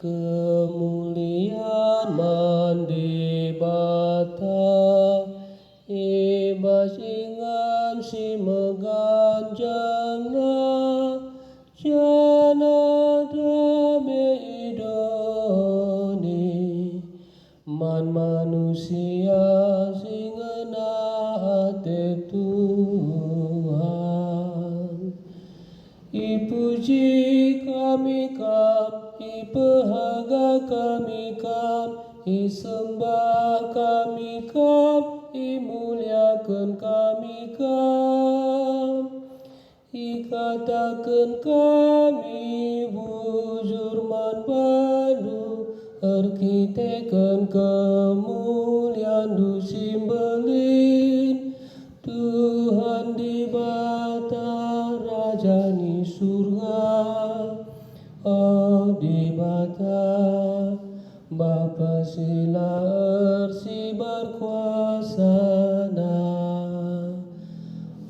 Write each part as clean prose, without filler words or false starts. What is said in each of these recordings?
kemuliaan mandi bata ibas ingan si meganjangna jana dame idoni man manusia singena hati Tuhan. Ipuji kami kam, ipahaga kami kam, isembah kami kam, imuliakan kami kam. Ikatakan kami bujur man bandu, arkitekan kemuliaan du simbelin, Tuhan di bata rajani surga, oh di bata Bapa sila ersi berkuasa nah.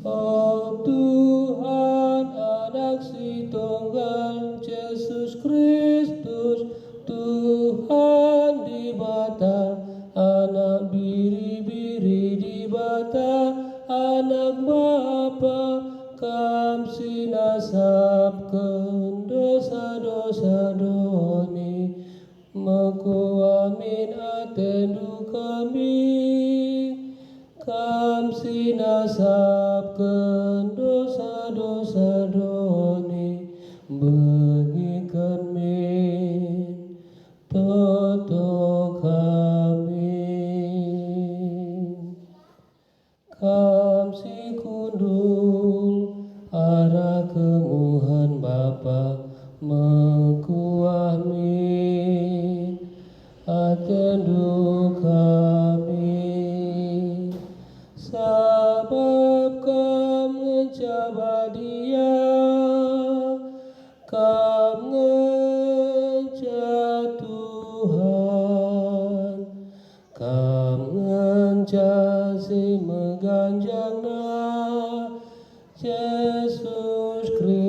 Oh Tuhan anak si tunggal Yesus Kristus, Tuhan di bata anak biri-biri di bata anak Bapa kam sinasapkeun dosa-dosa doni meku amin atendu kami kam sinasapkeun dosa-dosa doni begikeun min toto kami kam si kundul arah kemuhan Bapa meku amin atendu kami sabab kam ngencaba dia kam ngenca Tuhan kam ngenca si meganjangna Yesus Kristus